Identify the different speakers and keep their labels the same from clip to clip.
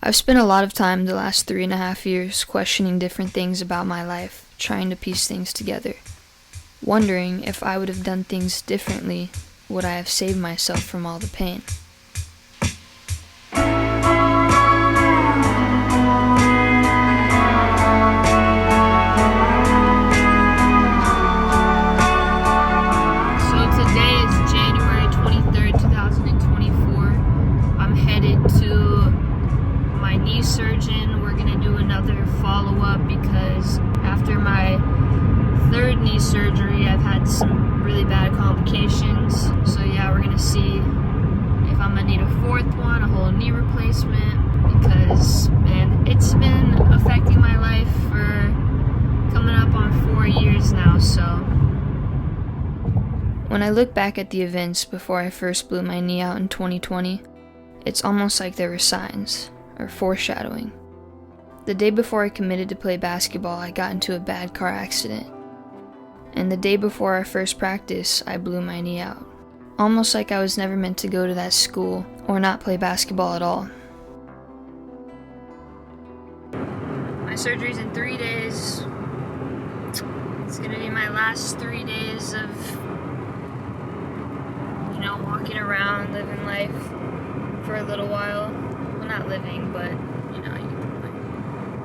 Speaker 1: I've spent a lot of time the last 3.5 years questioning different things about my life, trying to piece things together. Wondering if I would have done things differently, would I have saved myself from all the pain? So today is January 23rd, 2024. I'm headed to my knee surgeon. We're gonna do another follow-up because after my third knee surgery, I've had some really bad complications. So yeah, we're gonna see if I'm gonna need a fourth one, a whole knee replacement, because man, it's been affecting my life for coming up on 4 years now. So when I look back at the events before I first blew my knee out in 2020, it's almost like there were signs, or foreshadowing. The day before I committed to play basketball, I got into a bad car accident. And the day before our first practice, I blew my knee out. Almost like I was never meant to go to that school or not play basketball at all. My surgery's in 3 days. It's gonna be my last 3 days of, walking around, living life for a little while. Well, not living, but, a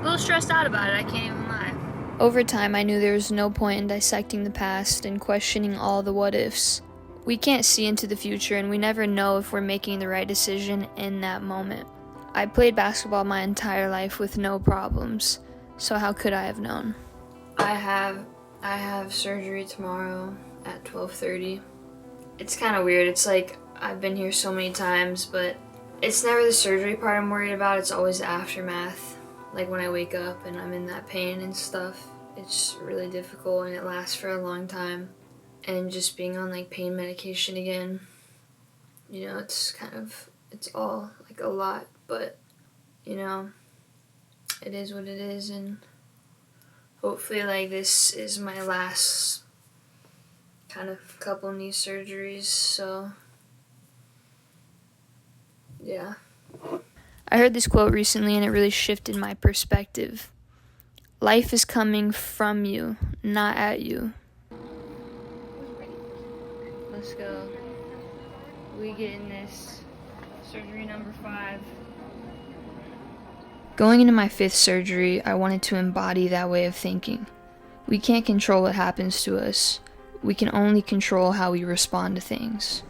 Speaker 1: little stressed out about it, I can't even lie. Over time, I knew there was no point in dissecting the past and questioning all the what-ifs. We can't see into the future, and we never know if we're making the right decision in that moment. I played basketball my entire life with no problems, so how could I have known? I have surgery tomorrow at 12:30. It's kind of weird. It's like I've been here so many times, but it's never the surgery part I'm worried about. It's always the aftermath. Like when I wake up and I'm in that pain and stuff, it's really difficult and it lasts for a long time. And just being on like pain medication again, it's all like a lot, but it is what it is, and hopefully like this is my last kind of couple knee surgeries, so yeah. I heard this quote recently and it really shifted my perspective. Life is coming from you, not at you. Let's go. We get in this. Surgery number 5. Going into my 5th surgery, I wanted to embody that way of thinking. We can't control what happens to us. We can only control how we respond to things.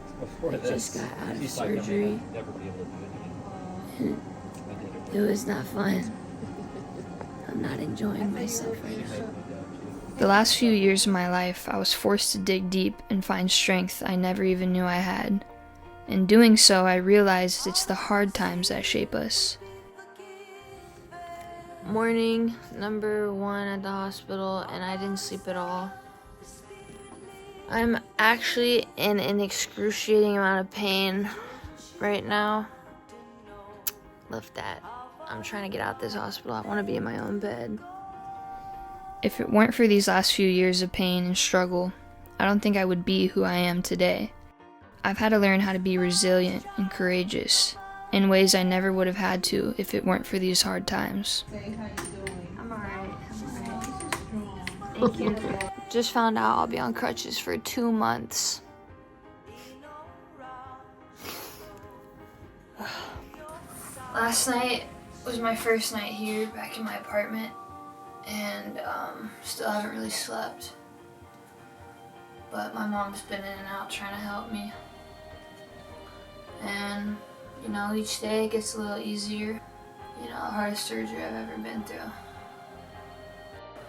Speaker 2: I just got out of surgery. It was not fun. I'm not enjoying myself right now.
Speaker 1: The last few years of my life, I was forced to dig deep and find strength I never even knew I had. In doing so, I realized it's the hard times that shape us. Morning number 1 at the hospital, and I didn't sleep at all. I'm actually in an excruciating amount of pain right now. Left that. I'm trying to get out this hospital. I want to be in my own bed. If it weren't for these last few years of pain and struggle, I don't think I would be who I am today. I've had to learn how to be resilient and courageous in ways I never would have had to if it weren't for these hard times.
Speaker 3: Hey, how you doing?
Speaker 1: I'm alright. Thank you. Just found out I'll be on crutches for 2 months. Last night was my first night here back in my apartment, and still haven't really slept. But my mom's been in and out trying to help me. And, each day it gets a little easier. The hardest surgery I've ever been through.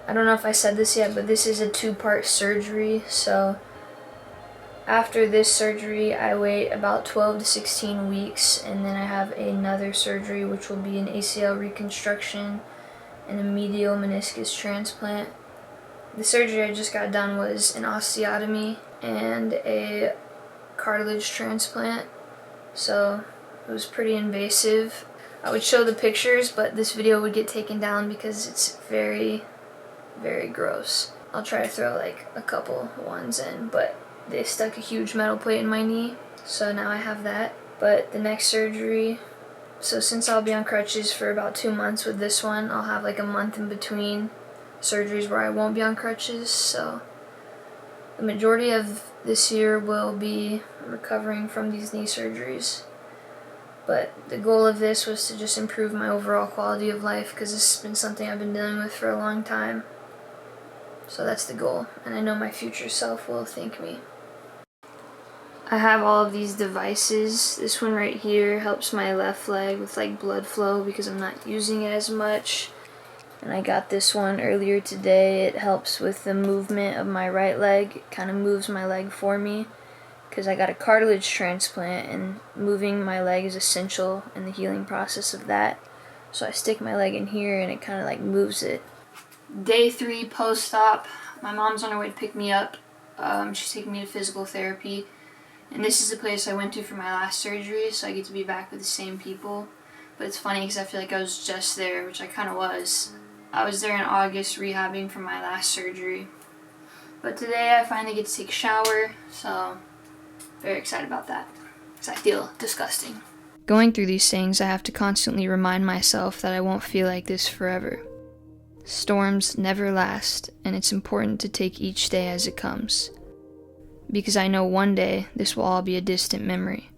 Speaker 1: I don't know if I said this yet, but this is a 2-part surgery, so after this surgery, I wait about 12 to 16 weeks, and then I have another surgery, which will be an ACL reconstruction and a medial meniscus transplant. The surgery I just got done was an osteotomy and a cartilage transplant, so it was pretty invasive. I would show the pictures, but this video would get taken down because it's very, very gross. I'll try to throw like a couple ones in, but they stuck a huge metal plate in my knee, so now I have that. But the next surgery So since I'll be on crutches for about 2 months with this one, I'll have like a month in between surgeries where I won't be on crutches. So the majority of this year will be recovering from these knee surgeries. But the goal of this was to just improve my overall quality of life, because this has been something I've been dealing with for a long time. So that's the goal, and I know my future self will thank me. I have all of these devices. This one right here helps my left leg with like blood flow because I'm not using it as much. And I got this one earlier today. It helps with the movement of my right leg. It kind of moves my leg for me because I got a cartilage transplant, and moving my leg is essential in the healing process of that. So I stick my leg in here and it kind of like moves it. Day 3 post-op. My mom's on her way to pick me up. She's taking me to physical therapy. And this is the place I went to for my last surgery, so I get to be back with the same people. But it's funny because I feel like I was just there, which I kind of was. I was there in August rehabbing from my last surgery. But today I finally get to take a shower, so very excited about that because I feel disgusting. Going through these things, I have to constantly remind myself that I won't feel like this forever. Storms never last, and it's important to take each day as it comes. Because I know one day this will all be a distant memory,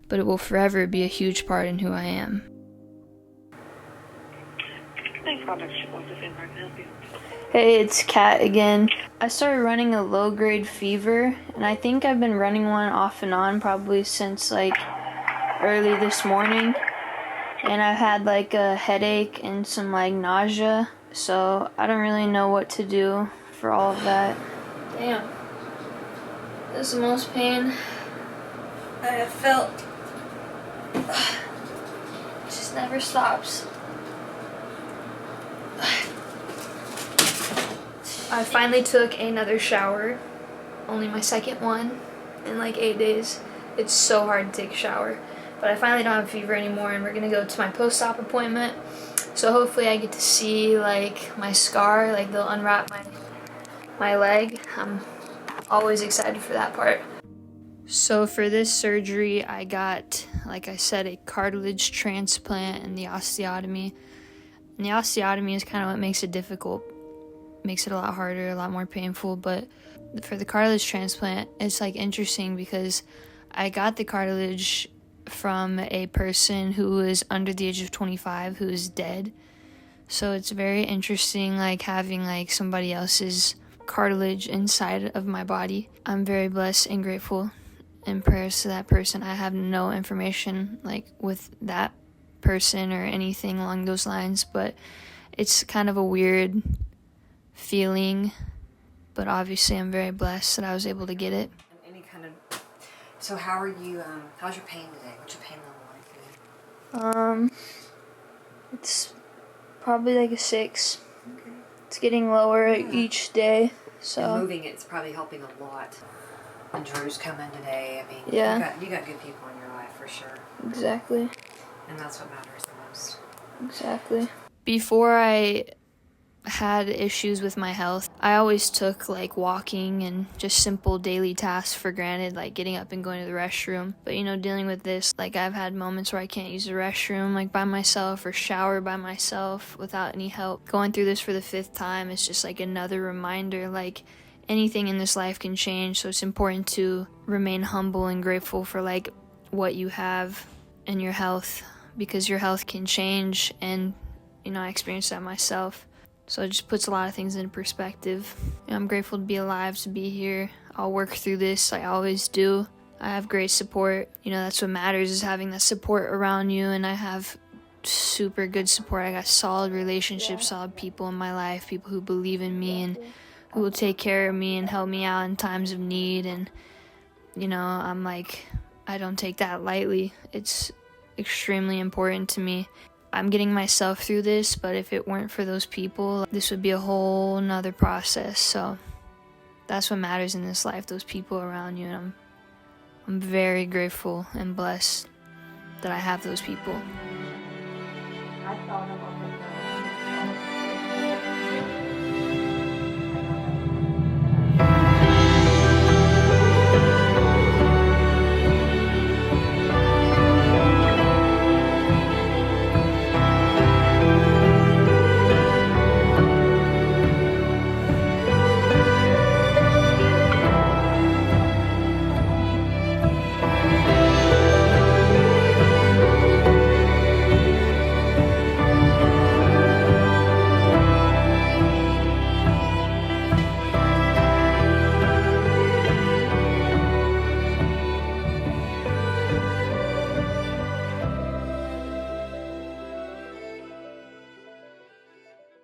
Speaker 1: but it will forever be a huge part in who I am. Hey, it's Kat again. I started running a low-grade fever, and I think I've been running one off and on probably since like early this morning. And I've had like a headache and some like nausea, so I don't really know what to do for all of that. Damn. This is the most pain I have felt. It just never stops. I finally took another shower, only my second one in like 8 days. It's so hard to take a shower, but I finally don't have a fever anymore, and we're gonna go to my post-op appointment. So hopefully I get to see like my scar, like they'll unwrap my leg. I'm always excited for that part. So for this surgery, I got, like I said, a cartilage transplant and the osteotomy. And the osteotomy is kind of what makes it difficult. Makes it a lot harder, a lot more painful. But for the cartilage transplant, it's like interesting because I got the cartilage from a person who was under the age of 25 who is dead. So it's very interesting, like having like somebody else's cartilage inside of my body. I'm very blessed and grateful, and prayers to that person. I have no information like with that person or anything along those lines, but it's kind of a weird feeling, but obviously I'm very blessed that I was able to get it.
Speaker 3: Any kind of, so how are you, how's your pain today? What's your pain level like?
Speaker 1: It's probably like a 6.
Speaker 3: Okay.
Speaker 1: It's getting lower each day, so.
Speaker 3: And moving it's probably helping a lot. And Drew's coming today. I mean,
Speaker 1: yeah.
Speaker 3: you got good people in your life for sure.
Speaker 1: Exactly.
Speaker 3: And that's what matters the most.
Speaker 1: Exactly. Before I had issues with my health, I always took like walking and just simple daily tasks for granted, like getting up and going to the restroom. But you know, dealing with this, like I've had moments where I can't use the restroom like by myself or shower by myself without any help. Going through this for the 5th time is just like another reminder, like anything in this life can change. So it's important to remain humble and grateful for like what you have in your health, because your health can change, and you know, I experienced that myself. So it just puts a lot of things into perspective. I'm grateful to be alive, to be here. I'll work through this, I always do. I have great support. You know, that's what matters, is having that support around you, and I have super good support. I got solid relationships, solid people in my life, people who believe in me and who will take care of me and help me out in times of need. And, you know, I'm like, I don't take that lightly. It's extremely important to me. I'm getting myself through this, but if it weren't for those people, this would be a whole nother process. So that's what matters in this life, those people around you. And I'm very grateful and blessed that I have those people.
Speaker 3: I thought about